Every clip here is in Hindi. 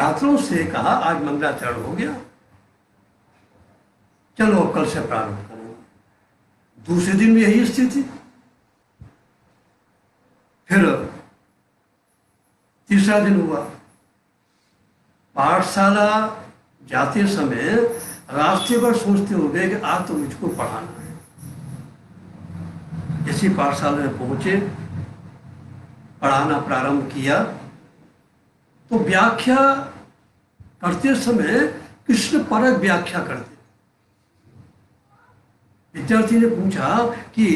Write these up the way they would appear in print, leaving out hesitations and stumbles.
छात्रों से कहा आज मंगलाचरण हो गया, चलो कल से प्रारंभ करेंगे। दूसरे दिन भी यही स्थिति। फिर तीसरा दिन हुआ। पाठशाला जाते समय रास्ते पर सोचते हो गए कि आज तो मुझको पढ़ाना है। जैसी पाठशाला में पहुंचे, पढ़ाना प्रारंभ किया, तो व्याख्या करते समय कृष्ण परक व्याख्या करते। विद्यार्थी ने पूछा कि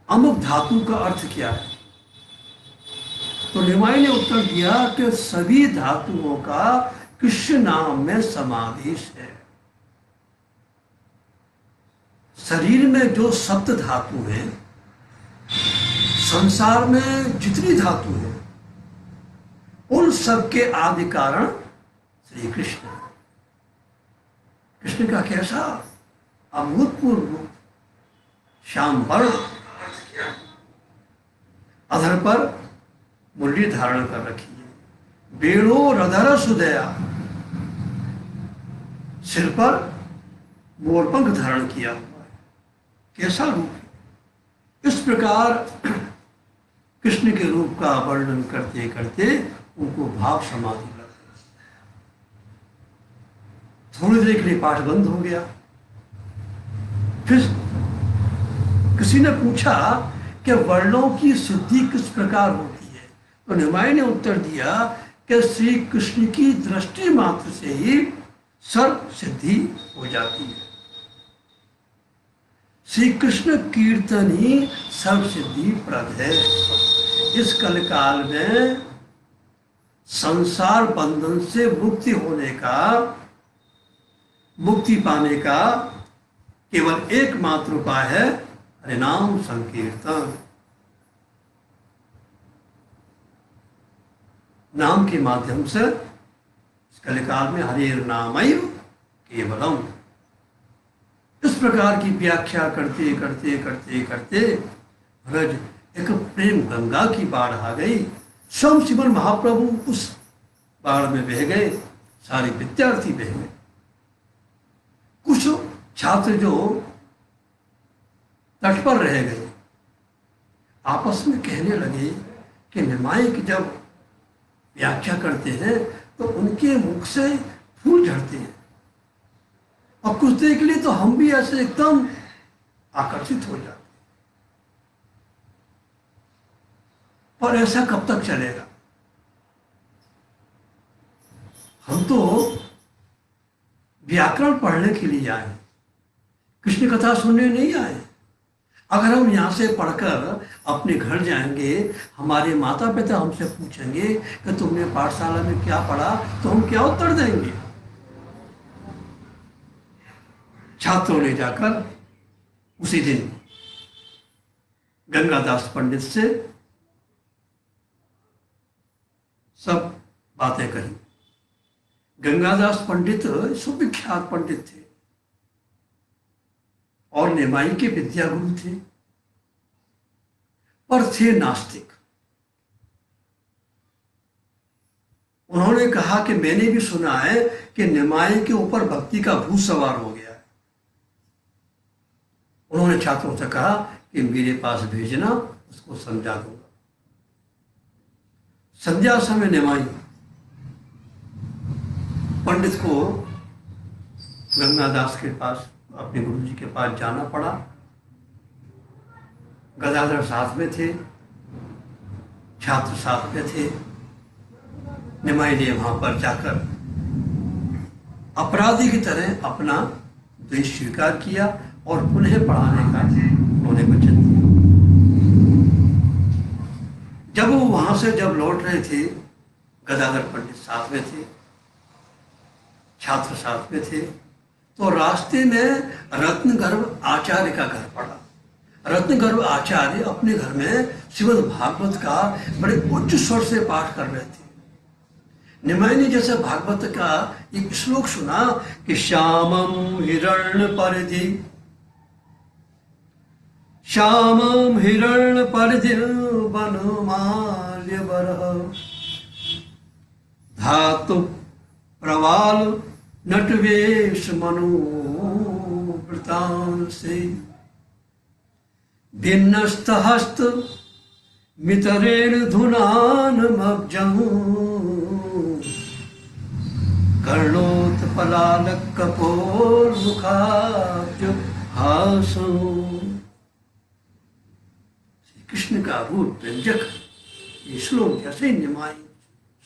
अमुक धातु का अर्थ क्या है, तो निमाई ने उत्तर दिया कि सभी धातुओं का कृष्ण नाम में समावेश है। शरीर में जो सप्त धातु है, संसार में जितनी धातु है, उन सब के आदि कारण श्री कृष्ण। कृष्ण का कैसा अभूतपूर्व रूप, श्याम वर्ण, अधर पर मुरली धारण कर रखी है, बेड़ो रधर सुदया, सिर पर मोरपंख धारण किया हुआ है। कैसा रूप है। इस प्रकार कृष्ण के रूप का वर्णन करते करते उनको भाव समाधि लग गई। थोड़ी देर के लिए पाठ बंद हो गया। फिर किसी ने पूछा कि वर्णों की सिद्धि किस प्रकार होती है, तो निमाई ने उत्तर दिया कि श्री कृष्ण की दृष्टि मात्र से ही सर्व सिद्धि हो जाती है। श्री कृष्ण कीर्तन ही सर्व सिद्धि प्रद है। इस कल काल में संसार बंधन से मुक्ति होने का, मुक्ति पाने का केवल एकमात्र उपाय है हरिनाम संकीर्तन। नाम के माध्यम से इस कलिकाल में हरिर नामैव केवलम। इस प्रकार की व्याख्या करते करते करते करते ब्रज एक प्रेम गंगा की बाढ़ आ गई। स्वयं श्रीमन महाप्रभु उस बाढ़ में बह गए, सारे विद्यार्थी बह गए। कुछ छात्र जो तट पर रह गए आपस में कहने लगे कि निमाई की जब व्याख्या करते हैं तो उनके मुख से फूल झड़ते हैं, और कुछ देर के लिए तो हम भी ऐसे एकदम आकर्षित हो जाते हैं। पर ऐसा कब तक चलेगा? हम तो व्याकरण पढ़ने के लिए आए, कृष्ण कथा सुनने नहीं आए। अगर हम यहाँ से पढ़कर अपने घर जाएंगे, हमारे माता पिता हमसे पूछेंगे कि तुमने पाठशाला में क्या पढ़ा, तो हम क्या उत्तर देंगे? छात्रों ने जाकर उसी दिन गंगादास पंडित से सब बातें कही। गंगादास पंडित सुविख्यात पंडित थे और निमाई के विद्यागुरु थे, पर थे नास्तिक। उन्होंने कहा कि मैंने भी सुना है कि निमाई के ऊपर भक्ति का भूत सवार हो गया है। उन्होंने छात्रों से कहा कि मेरे पास भेजना, उसको समझा दूंगा। संध्या समय निमाई पंडित को गंगादास के पास, अपने गुरु जी के पास जाना पड़ा। गदाधर साथ में थे, छात्र साथ में थे। निमाई ने वहां पर जाकर अपराधी की तरह अपना द्वेष स्वीकार किया और पुनः पढ़ाने का उन्होंने वचन दिया। जब वो वहां से जब लौट रहे थे, गदाधर पंडित साथ में थे, छात्र साथ में थे, तो रास्ते में रत्नगर्भ आचार्य का घर पड़ा। रत्नगर्भ आचार्य अपने घर में श्रीमद् भागवत का बड़े उच्च स्वर से पाठ कर रहे थे। निमाई ने जैसे भागवत का एक श्लोक सुना कि श्यामम हिरण्य परिधि, श्यामम हिरण्य परिधि वनमाल्य बरह, धातु प्रवाल नटवेश मनोवृतांसे भिन्नस्त हस्त मितरेण धुनानमब्जं कर्णोत्पलालक कपोलमुखाब्ज हासो। श्री कृष्ण का रूप व्यंजक ये श्लोक जैसे ही निमाई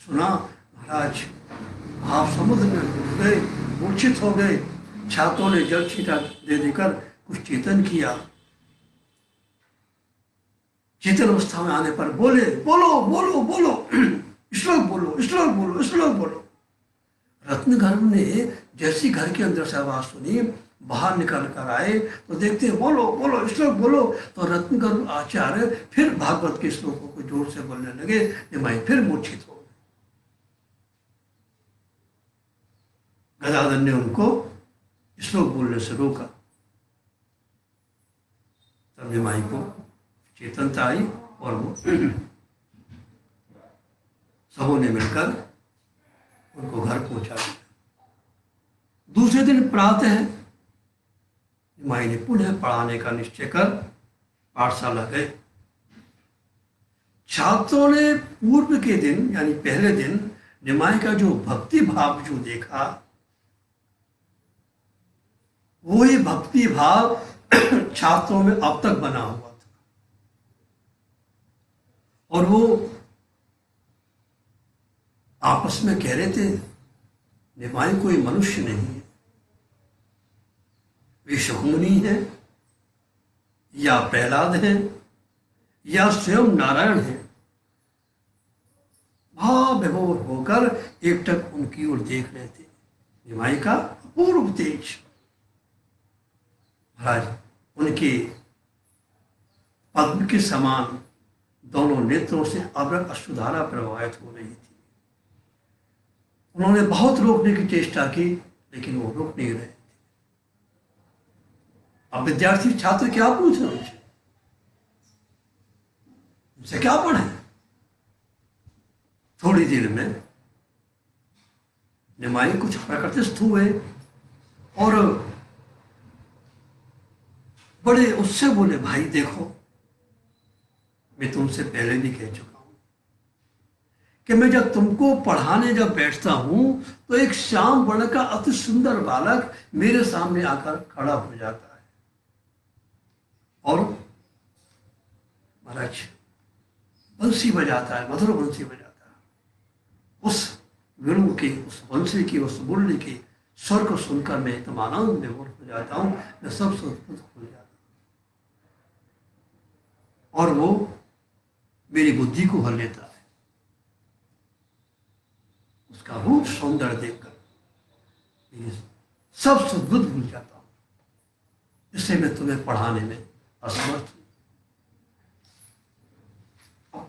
सुना, महाराज आप समुद्र में डूब गए, मूर्छित हो गए। छात्रों ने जल छींटा दे देकर कुछ चेतन किया। चेतन अवस्था में आने पर बोले, बोलो बोलो बोलो, श्लोक बोलो, श्लोक बोलो, श्लोक बोलो। रत्नगर्भ ने जैसी घर के अंदर से आवाज सुनी, बाहर निकल कर आए तो देखते बोलो बोलो, श्लोक बोलो। तो रत्नगर्भ आचार्य फिर भागवत के श्लोकों को जोर से बोलने लगे। निमाई फिर मूर्छित हो गए। गदाधर ने उनको श्लोक बोलने से रोका। तब निमाई को चेतनता आई और वो सबों ने मिलकर उनको घर पहुंचा दिया। दूसरे दिन प्रातः निमाई ने पुनः पढ़ाने का निश्चय कर पाठशाला गए। छात्रों ने पूर्व के दिन यानी पहले दिन निमाई का जो भक्ति भाव जो देखा, वही भक्ति भाव छात्रों में अब तक बना हुआ था। और वो आपस में कह रहे थे, निमाई कोई मनुष्य नहीं है, वे शकुमुनि है या प्रहलाद है या स्वयं नारायण है। भाव विभोर होकर एकटक उनकी ओर देख रहे थे। निमाई का अपूर्व तेज। महाराज उनके पद्म के समान दोनों नेत्रों से अविरत अश्रुधारा प्रवाहित हो रही थी। उन्होंने बहुत रोकने की चेष्टा की, लेकिन वो रोक नहीं रहे थे। अब विद्यार्थी छात्र क्या पूछ रहे हैं, उनसे क्या पढ़े। थोड़ी देर में निमाई कुछ प्रकृतिस्थ हुए और बड़े उससे बोले, भाई देखो, मैं तुमसे पहले भी कह चुका हूं कि मैं जब तुमको पढ़ाने जब बैठता हूं तो एक श्याम वर्ण का अति सुंदर बालक मेरे सामने आकर खड़ा हो जाता है और महाराज बंसी बजाता है, मधुर बंसी बजाता है। उस वेणु के, उस बंसी की, उस मुरली के स्वर को सुनकर मैं एकदम आनंद में हो जाता हूं, मैं सब अद्भुत हो जाता हूं। और वो मेरी बुद्धि को हर लेता है। उसका रूप सौंदर्य देखकर सब सद्बुद्ध भूल जाता हूं। इससे मैं तुम्हें पढ़ाने में असमर्थ हूं।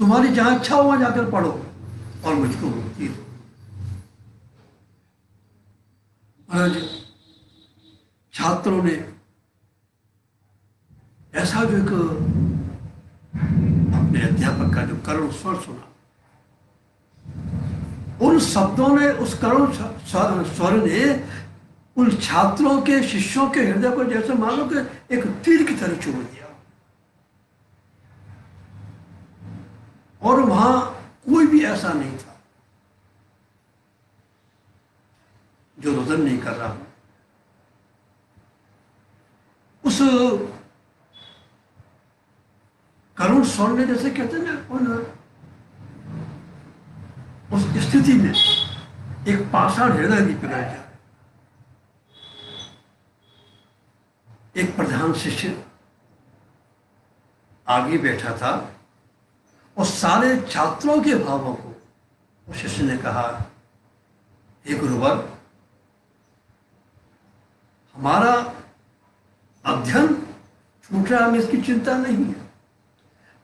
तुम्हारी जहां इच्छा हो वहां जाकर पढ़ो और मुझको मुक्ति दो। महाराज छात्रों ने ऐसा जो एक अपने अध्यापक का जो करुण स्वर सुना, उन शब्दों ने, उस करुण स्वर ने उन छात्रों के, शिष्यों के हृदय को जैसे मानो कि एक तीर की तरह चुभ दिया। और वहां कोई भी ऐसा नहीं था जो रुदन नहीं कर रहा। उस करुण स्वर ने, जैसे कहते हैं ना, उस स्थिति में एक पाषाण हृदय भी पिघल जाए। एक प्रधान शिष्य आगे बैठा था और सारे छात्रों के भावों को उस शिष्य ने कहा, हे गुरुवर, हमारा अध्ययन छूट रहा, हमें इसकी चिंता नहीं है,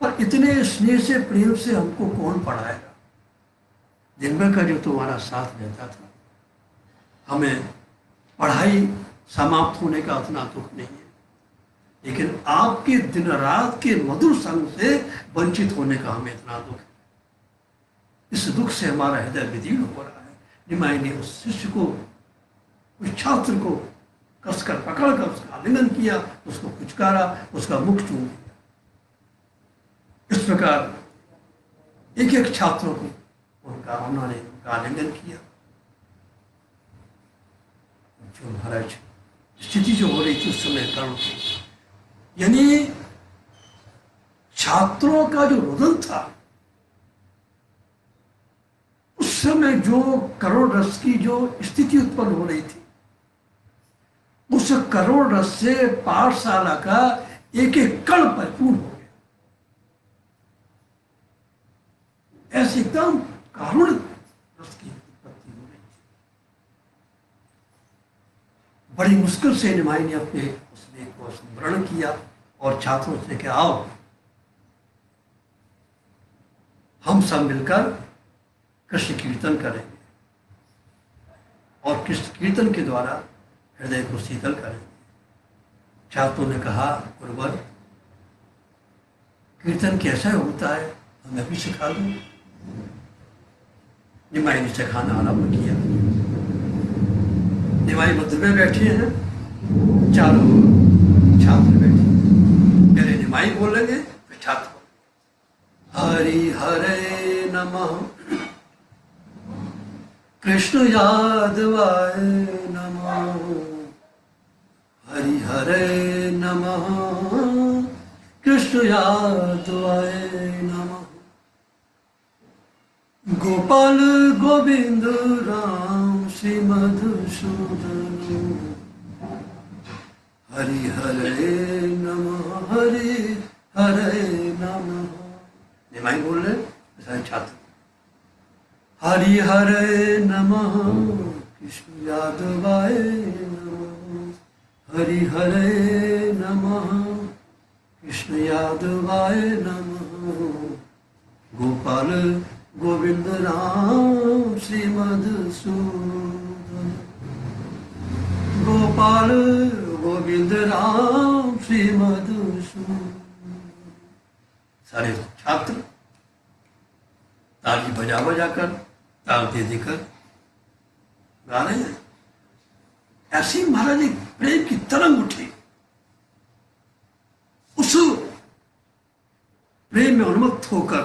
पर इतने स्नेह से, प्रेम से हमको कौन पढ़ाएगा। दिन भर का जो तुम्हारा साथ रहता था, हमें पढ़ाई समाप्त होने का उतना दुख नहीं है, लेकिन आपके दिन रात के मधुर संग से वंचित होने का हमें इतना दुख है। इस दुख से हमारा हृदय विदीर्ण हो रहा है। निमाई ने उस शिष्य को, उस छात्र को कसकर पकड़कर उसका आलिंगन किया, उसको पुचकारा, उसका मुख चूम दिया। इस प्रकार एक एक छात्रों को उन्होंने उनका आलिंगन किया। जो महाराज स्थिति जो हो रही थी उस समय कर्ण की, यानी छात्रों का जो रुदन था, उस समय जो करुण रस की जो स्थिति उत्पन्न हो रही थी, उस करुण रस से पाठशाला का एक एक कण परिपूर्ण हो गया। ऐसे एकदम करुण रस की उत्पत्ति हो रही थी। बड़ी मुश्किल से निमाई ने अपने उस लेख को स्मरण किया और छात्रों से कहा, आओ हम सब मिलकर कृष्ण कीर्तन करेंगे और कृष्ण कीर्तन के द्वारा हृदय को शीतल करेंगे। छात्रों ने कहा, गुरुवर कीर्तन कैसा होता है, हमें भी सिखा दो। निमाई ने सिखाना आरंभ किया। निमाई मध्य में बैठे हैं, चारों छात्र बैठे। पहले निमाई बोलेंगे, फिर छात्र। हरि हरे नमः, कृष्ण यादवाय नमः, हरि हरे नमः, कृष्ण यादवाय नमः, गोपाल गोविंद राम श्री मधुसूदन, हरि हरे नमः, हरि हरे नमः। निमाई बोल रहे सारे छात्र। हरि हरे नमः, कृष्ण यादवाय नमः, हरि हरे नमः, कृष्ण यादवाय नमः, गोपाल गोविंद राम श्री मधुसूदन, गोपाल गोविंद राम श्री मधुसूदन। सारे छात्र ताली बजा बजा कर, ताल दे देकर गा रहे हैं। ऐसे ही महाराज एक प्रेम की तरंग उठी। उस प्रेम में उन्मत्त होकर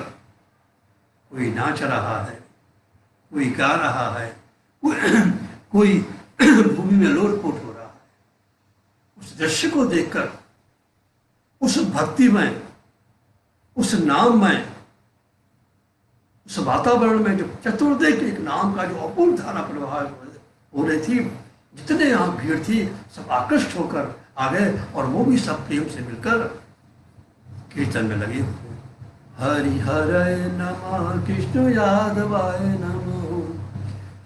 कोई नाच रहा है, कोई गा रहा है, कोई भूमि में लोटपोट हो रहा है। उस दृश्य को देखकर, उस भक्ति में, उस नाम में, उस वातावरण में जो चतुर्देव एक नाम का जो अपूर्व धारा प्रवाह हो रही थी, जितने यहाँ भीड़ थी सब आकृष्ट होकर आ गए और वो भी सब प्रेम से मिलकर कीर्तन में लगे हुए। हरि हरे नमः, कृष्ण यादवाय नमः,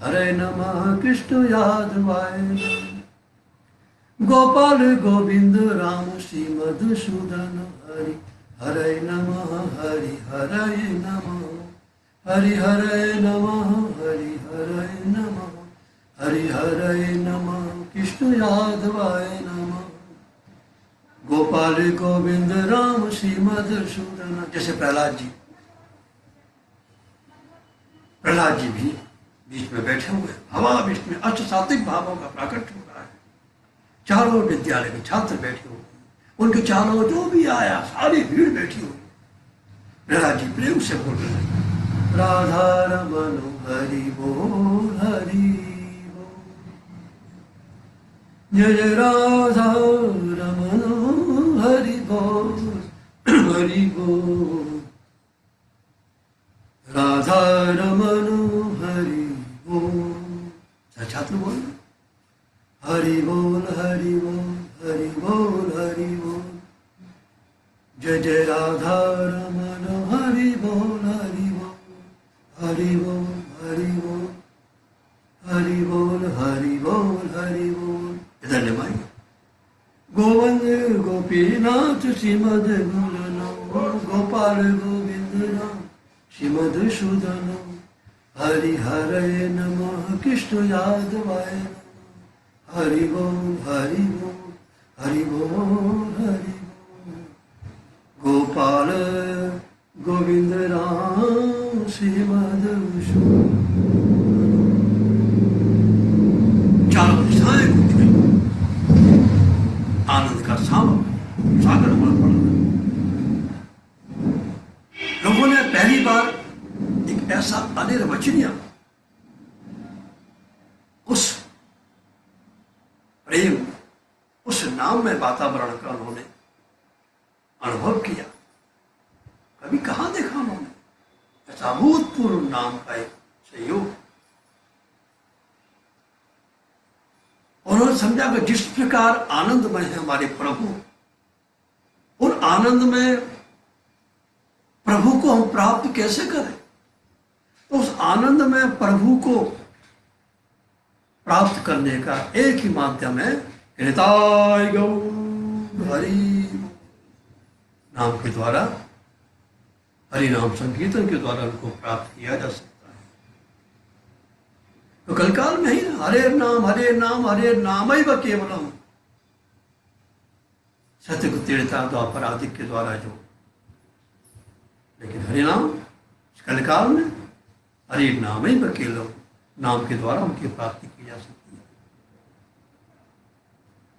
हरे नमः, कृष्ण यादवाय नमः, गोपाल गोविंद राम श्री मधुसूदन, हरि हरे नमः, हरि हरे नमः, हरि हरे नमः, हरि हरे नमः, हरि हरे नमः, कृष्ण यादवाय नमः, गोपाल गोविंद राम श्री मधुसूदन। जैसे प्रहलाद जी भी बीच में बैठे हुए, हवा बीच में अष्ट सात्विक भावों का प्राकट हो रहा है। चारों विद्यालय के छात्र बैठे हुए, उनके चारों जो भी आया सारी भीड़ बैठी हुई। प्रहलाद जी प्रेम से बोल रहे हैं, राधा रमन हरि बोल, हरि बोल, जय जय राधा रमन हरि बोल, हरि बोल, राधा रमन हरि बोल। छात्र बोल, हरि बोल, हरि बोल, हरि बोल, हरि बोल, जय जय राधा रमन हरि बोल, हरि बोल, हरि बोल, हरि बोल, हरि बोल, हरि बोल, हरि बोल। इधर निभाई, गोविंद गोपीनाथ श्रीमद गुरुनाम, गोपाल गोविंद राम श्रीमद सूदन, हरि हरे नमः, कृष्ण यादवाय नमः, हरि बोल, हरि बोल, हरि बोल, हरि बोल, गोपाल गोविंद राम श्रीमद सूदन। ऐसा अनिर्वचनीय उस प्रेम, उस नाम में वातावरण का उन्होंने अनुभव किया। कभी कहाँ देखा उन्होंने ऐसा अभूतपूर्व नाम का एक संयोग। उन्होंने समझा कि जिस प्रकार आनंदमय है हमारे प्रभु, उन आनंद में प्रभु को हम प्राप्त कैसे करें। तो उस आनंद में प्रभु को प्राप्त करने का एक ही माध्यम है निताय गौर हरि नाम के द्वारा, हरि नाम संकीर्तन के द्वारा उनको प्राप्त किया जा सकता है। तो कलकाल में ही ना हरे नाम हरे नाम हरे नाम ही व केवलम, सत्य को तीर्थता द्वापर आदि के द्वारा जो, लेकिन हरे नाम कलकाल में हरे नाम ही व केवलम नाम के द्वारा उनकी प्राप्ति की जा सकती है।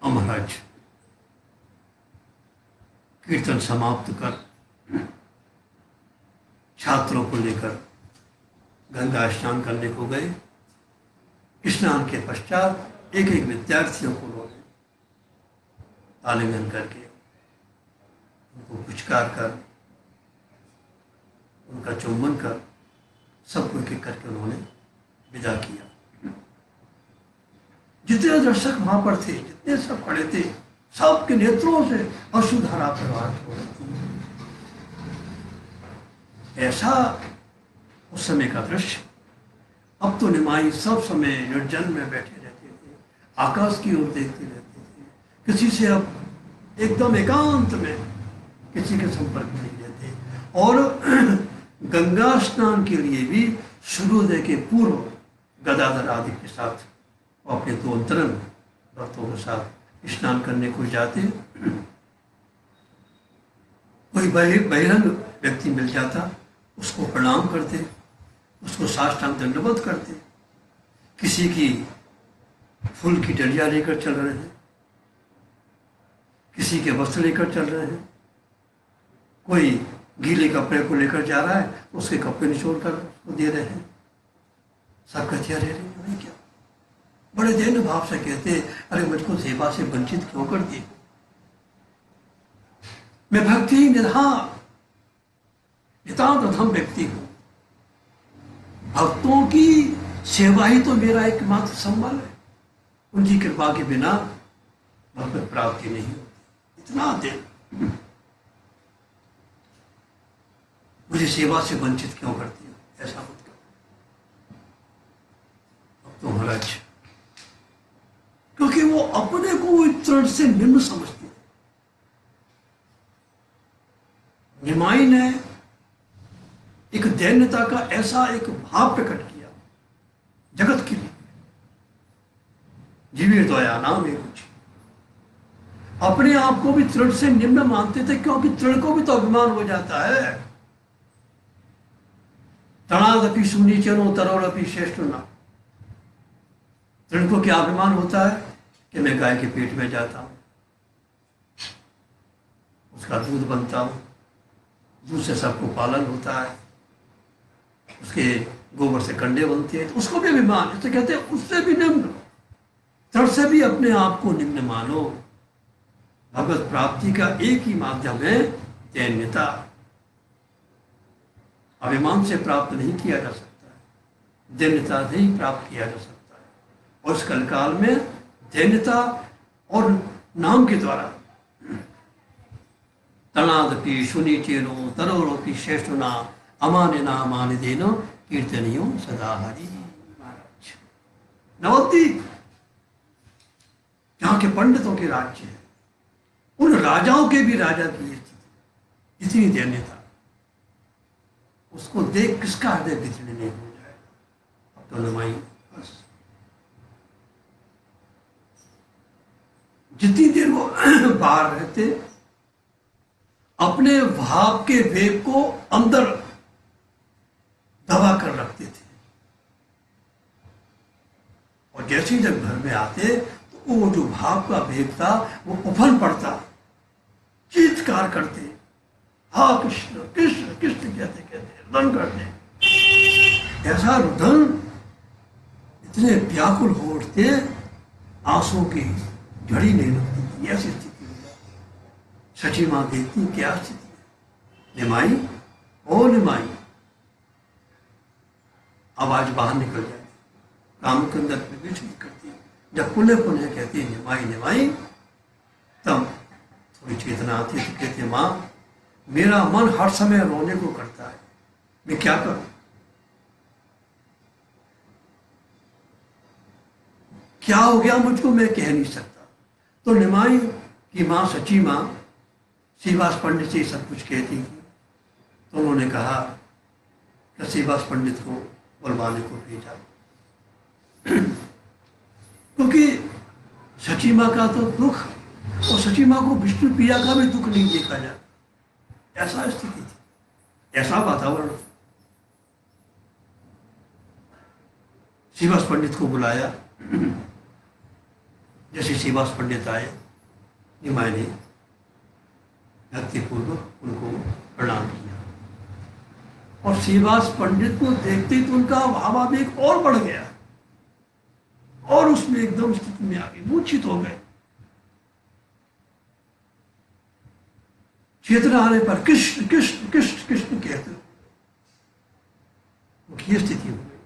महाराज कीर्तन समाप्त कर छात्रों को लेकर गंगा स्नान करने को गए। स्नान के पश्चात एक एक विद्यार्थियों को उन्होंने आलिंगन करके उनको पुचकार कर उनका चुंबन कर सबको एक एक करके उन्होंने विदा किया। जितने दर्शक वहां पर थे, जितने सब खड़े थे, सबके नेत्रों से अश्रुधारा प्रवाहित हो रही थी। ऐसा उस समय का दृश्य। अब तो निमाई सब समय निर्जन में बैठे रहते थे, आकाश की ओर देखते रहते थे, किसी से अब एकदम एकांत में किसी के संपर्क में नहीं रहते। और गंगा स्नान के लिए भी सूर्योदय के पूर्व गदाधर आदि के साथ अपने दो अंतरंग भक्तों के साथ स्नान करने को जाते। कोई बहिरंग व्यक्ति मिल जाता, उसको प्रणाम करते, उसको साष्टांग दंडवत करते। किसी की फूल की डलिया लेकर चल रहे हैं, किसी के वस्त्र लेकर चल रहे हैं, कोई गीले कपड़े को लेकर जा रहा है, उसके कपड़े निचोड़ कर उसको दे रहे हैं। सब कहते अरे नहीं क्या, बड़े दैन भाव से कहते अरे मुझको सेवा से वंचित क्यों कर दिए, मैं भक्ति निधान नितांत अधम व्यक्ति हूं, भक्तों की सेवा ही तो मेरा एकमात्र संबल है, उनकी कृपा के बिना भगवत प्राप्ति नहीं होती। इतना दिन मुझे सेवा से वंचित क्यों करती हो, ऐसा मत करो। अब तो महाराज क्योंकि वो अपने को इतना से निम्न समझती है। निमाई ने एक दैन्यता का ऐसा एक भाव प्रकट किया जगत के लिए, जीवे दया नाम है कुछ। अपने आप को भी तृण से निम्न मानते थे, क्योंकि तृण को भी तो अभिमान हो जाता है। तणादपि सुनीचनो तरोरपि श्रेष्ठ ना। तृण को क्या अभिमान होता है कि मैं गाय के पेट में जाता हूं, उसका दूध बनता हूं, दूध से सबको पालन होता है, उसके गोबर से कंडे बनते हैं, तो उसको भी अभिमान, इसे कहते हैं उससे भी निम्न, तृण से भी अपने आप को निम्न मानो। भगवत प्राप्ति का एक ही माध्यम है दैन्यता। अभिमान से प्राप्त नहीं किया जा सकता है, दैन्यता से ही प्राप्त किया जा सकता है। और इस कलकाल में दैन्यता और नाम के द्वारा तनादपि सुनीचेनो तरोरोपि श्रेष्ठना अमान्य नामानि देनो कीर्तनियो सदा हरि। महाराज नवद्वीप जहां के पंडितों के राज्य है, उन राजाओं के भी राजा की ये स्थिति, इतनी दैन्यता, उसको देख किसका हृदय बिजली नहीं हो जाएगा। अब तो नमाई बस जितनी देर वो बाहर रहते, अपने भाव के वेग को अंदर दबा कर रखते थे, और जैसे ही जब घर में आते तो वो जो भाव का वेग था वो उफल पड़ता, चीत्कार करते, हा कृष्ण कृष्ण कृष्ण कहते कहते रन करते। ऐसा रुदन, इतने व्याकुल हो उठते, आंसुओं की झड़ी नहीं लगती, ऐसी स्थिति हो जाती। सची माँ देखती क्या स्थिति है। निमाई, ओ निमाई, आवाज बाहर निकल जाती, काम के अंदर प्रवेश करती। जब पुनः पुनः कहती है निमाई निमाई, तब थोड़ी चेतना आती है। तो कहते माँ, मेरा मन हर समय रोने को करता है, मैं क्या करूं? क्या हो गया मुझको, मैं कह नहीं सकता। तो निमाई की माँ, सची माँ, श्रीवास पंडित से सब कुछ कहती थी। तो उन्होंने कहा कि श्रीवास पंडित को बुलवाने को भेजा, क्योंकि सची माँ का तो दुख, और सची माँ को विष्णु प्रिया का भी दुख नहीं देखा जाता। ऐसा स्थिति थी, ऐसा वातावरण। श्रीवास पंडित को बुलाया। जैसे श्रीवास पंडित आए, निमाई ने भक्तिपूर्वक उनको प्रणाम किया, और श्रीवास पंडित को देखते ही तो उनका भावावेग और बढ़ गया, और उसमें एकदम स्थिति में आ गए, मूर्छित हो गए। चेतना आने पर कृष्ण कृष्ण कृष्ण कृष्ण कहते हो, ये स्थिति हो गई।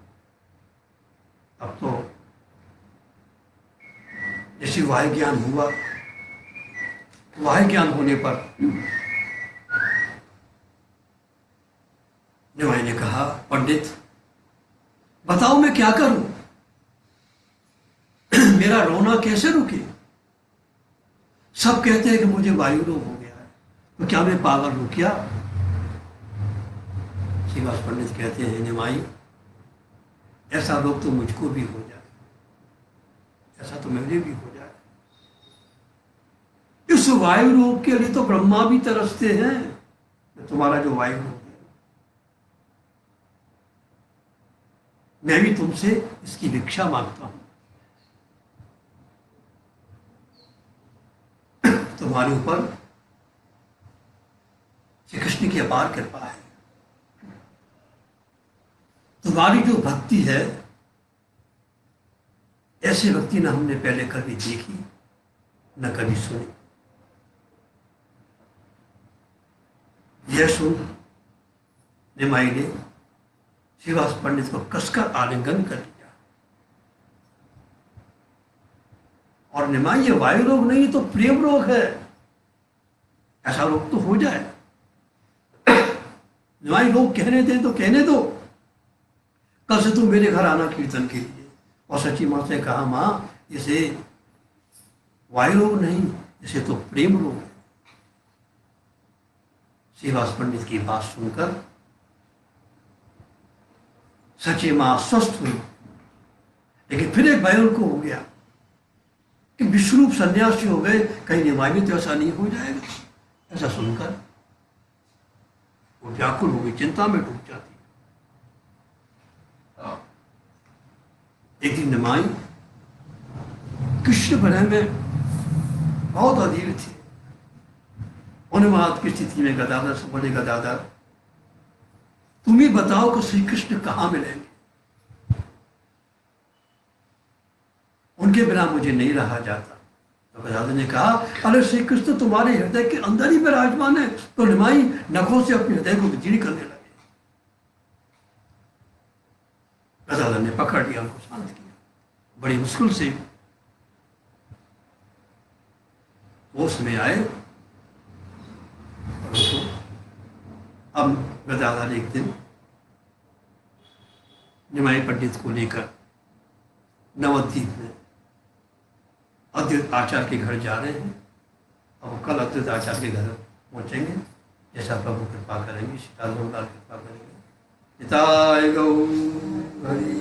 अब तो जैसे वायु ज्ञान हुआ, वायु ज्ञान होने पर निमाई ने कहा, पंडित बताओ मैं क्या करूं, मेरा रोना कैसे रुके? सब कहते हैं कि मुझे वायु रोग हो गया है, तो क्या मैं पागल हूं क्या? श्रीवास पंडित कहते हैं, निमाई ऐसा रोग तो मुझको भी हो जाए, ऐसा तो मेरे भी हो जाए। इस वायु रोग के लिए तो ब्रह्मा भी तरसते हैं, तुम्हारा जो वायु रोग है, मैं भी तुमसे इसकी भिक्षा मांगता हूं। तुम्हारे ऊपर श्री कृष्ण की अपार कृपा है, तुम्हारी जो भक्ति है, ऐसी भक्ति ना हमने पहले कभी देखी, न कभी सुनी। यह सुन निमाई ने श्रीवास पंडित को कसकर आलिंगन कर लिया, और निमाई, ये वायु रोग नहीं तो प्रेम रोग है, ऐसा रोग तो हो जाए। निमाई, लोग कहने दें तो कहने दो, कल से तुम मेरे घर आना कीर्तन के लिए। और सची माँ से कहा, माँ इसे वायु रोग नहीं, इसे तो प्रेम रोग है। श्रीवास पंडित की बात सुनकर सची माँ स्वस्थ हुई, लेकिन फिर एक भय उनको हो गया कि विश्वरूप सन्यासी हो गए, कहीं निमाई भी तो ऐसा नहीं हो जाएगा। ऐसा सुनकर वो व्याकुल हो गई, चिंता में डूब जाती। एक दिन निमाई कृष्ण भय में बहुत अधीर थे। उन्माद की स्थिति में गदाधर से बोले, गदाधर तुम ही बताओ कि श्री कृष्ण कहां मिलेंगे, उनके बिना मुझे नहीं रहा जाता। तो गदाधर ने कहा, अरे श्री कृष्ण तुम्हारे हृदय के अंदर ही विराजमान है। तो निमाई नखों से अपने हृदय को विदीर्ण करने लगे। गदाधर ने पकड़ लिया, उनको शांत किया, बड़ी मुश्किल से होश में आए। अब गदाधर एक दिन निमाई पंडित को लेकर नवद्वीप में अद्वैत आचार्य के घर जा रहे हैं। अब कल अद्वैत आचार्य के घर पहुंचेंगे, जैसा प्रभु कृपा करेंगे, सीताराम कृपा करेंगे। निताय गौर हरि।